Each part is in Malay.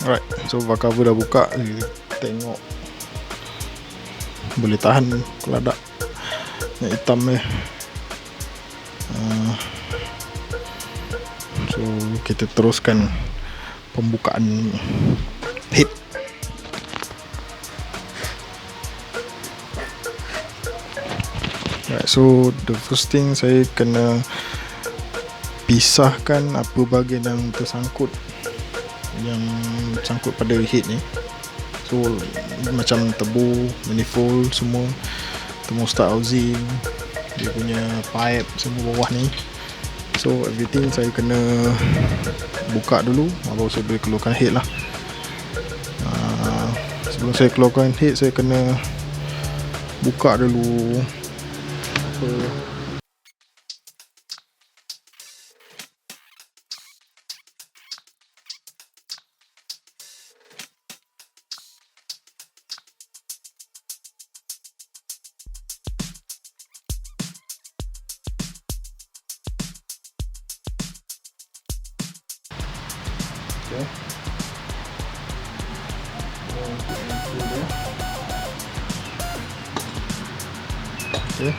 Alright, so bar cover dah buka. Tengok boleh tahan kalau ada yang hitam ni. So kita teruskan pembukaan head. Alright, so the first thing saya kena pisahkan apa bahagian yang tersangkut, yang sangkut pada head ni. So macam tebu, manifold semua, thermostat housing, dia punya pipe semua bawah ni. So everything saya kena buka dulu baru saya boleh keluarkan head lah. Sebelum saya keluarkan head, saya kena buka dulu apa. Okay. Okay.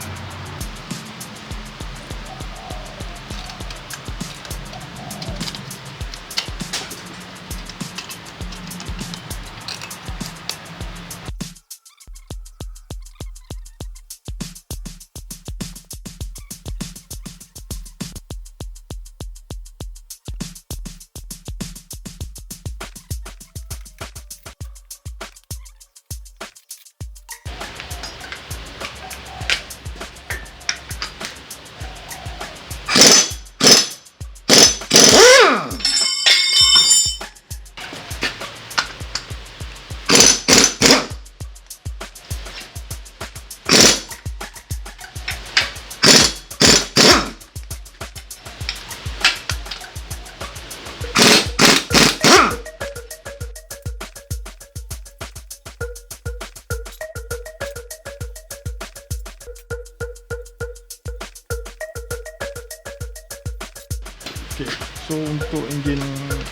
Okay, so untuk enjin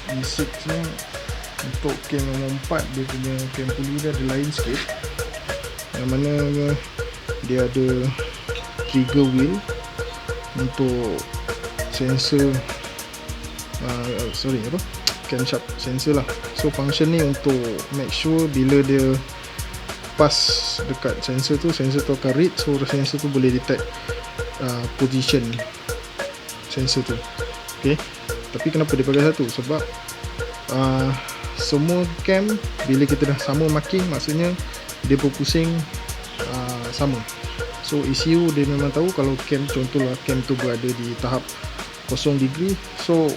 V6 ni, untuk cam nombor 4, dia punya cam puli dia ada lain sikit, yang mana dia ada trigger wheel untuk sensor camshaft sensor lah. So function ni untuk make sure bila dia pas dekat sensor tu akan read, so sensor tu boleh detect position sensor tu. Okay, tapi kenapa dia pakai satu? Sebab semua cam bila kita dah sama marking, maksudnya dia berpusing sama. So ECU dia memang tahu kalau cam, contohlah cam tu berada di tahap 0 degree, so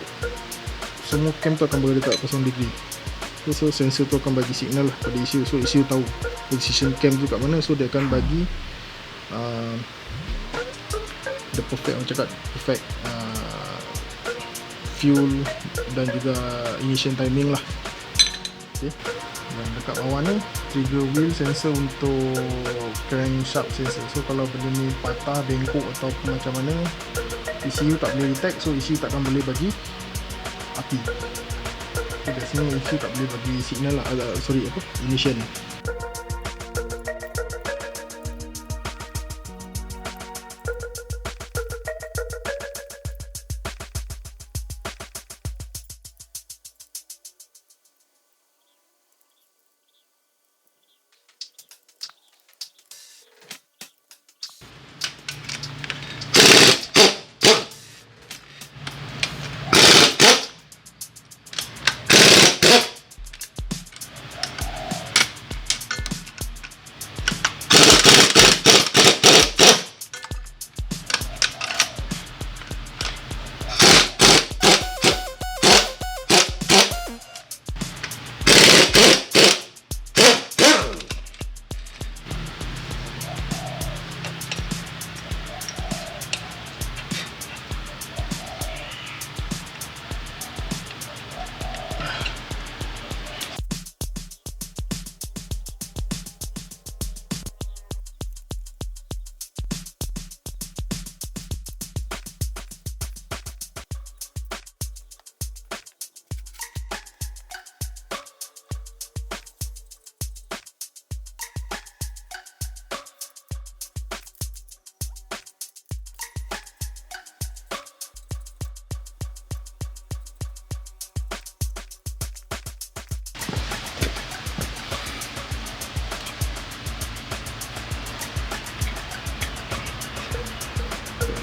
semua cam tu akan berada dekat 0 degree. So sensor tu akan bagi signal lah pada ECU. So ECU tahu position cam tu kat mana, so dia akan bagi the perfect, orang cakap perfect fuel dan juga ignition timing lah. Okay. Dan dekat bawah ni trigger wheel sensor untuk crankshaft sensor. So kalau benda ni patah, bengkok atau macam mana, ECU tak boleh detect, so ECU takkan boleh bagi api. Okay, dari sini ECU tak boleh bagi signal lah, ignition.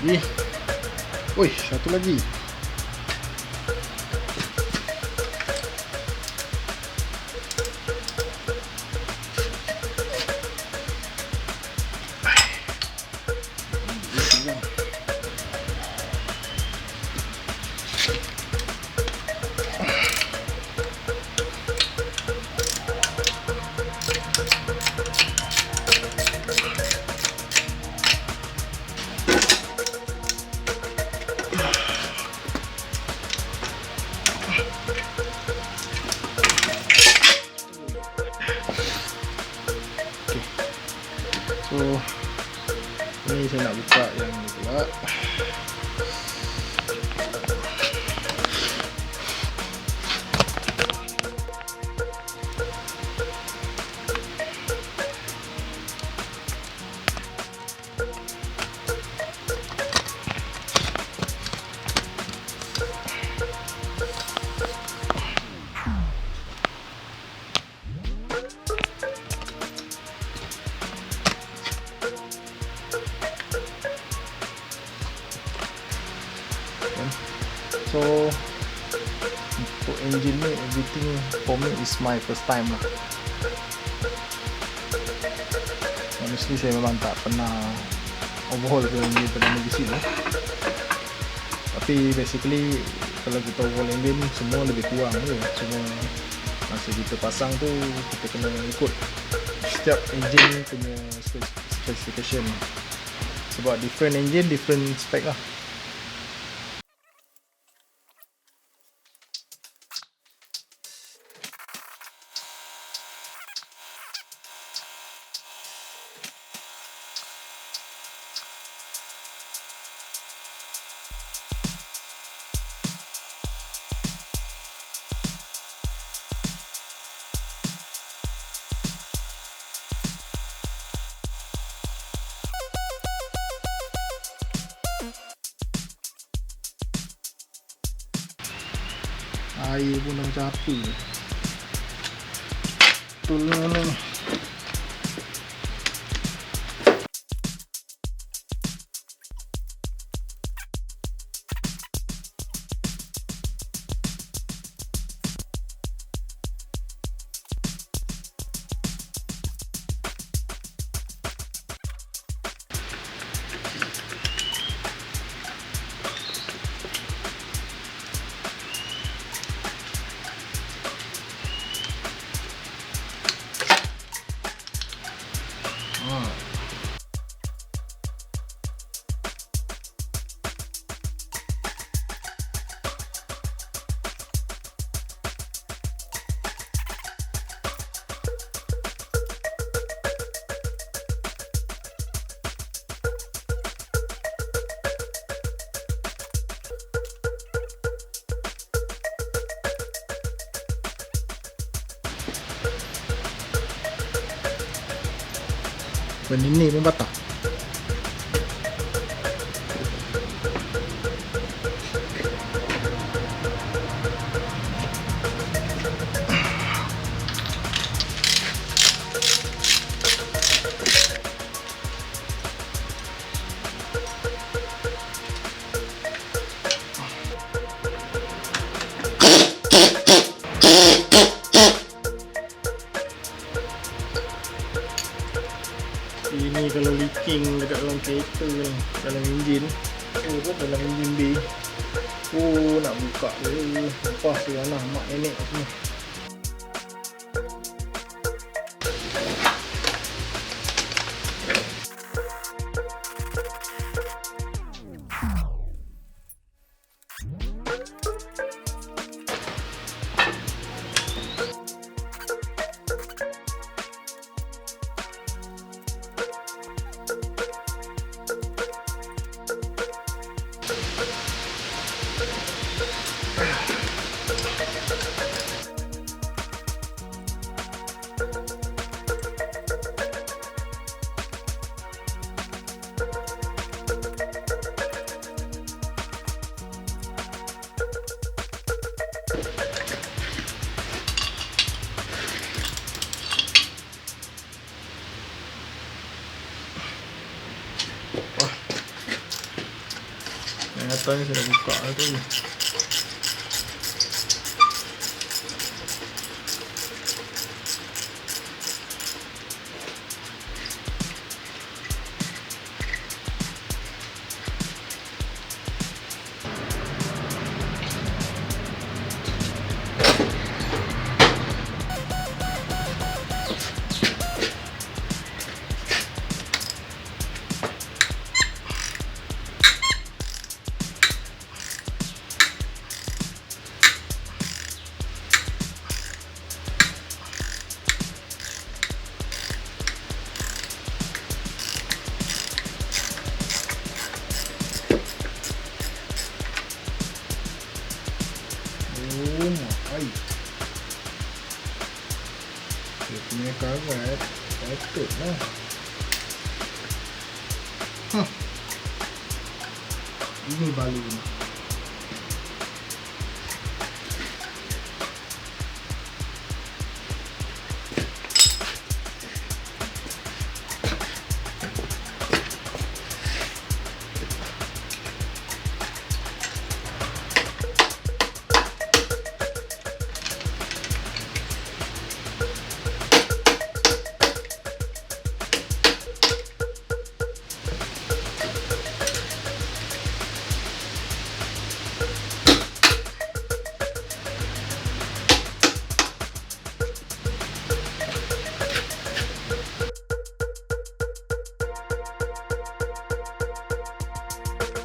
lagi. Wih, satu lagi. So ini saya nak buka yang ni pula. So untuk engine ni, everything for me is my first time lah. Honestly saya memang tak pernah overhaul ke engine Perdana di sini. Tapi basically kalau kita overhaul engine semua lebih kurang je. Cuma masa kita pasang tu kita kena ikut setiap engine punya specification. Sebab different engine different spec lah. Air pun dah macam apa ni. Betul ni. Benda ni pun patah. Ini kalau leaking dekat dalam kereta ni, dalam enjin. Oh, pun dalam enjin bay. Oh, nak buka dia. Lepas tu anak mak nenek semua. Asalnya saya dah buka tu. Dia punya karat patut lah. Ini balu ni.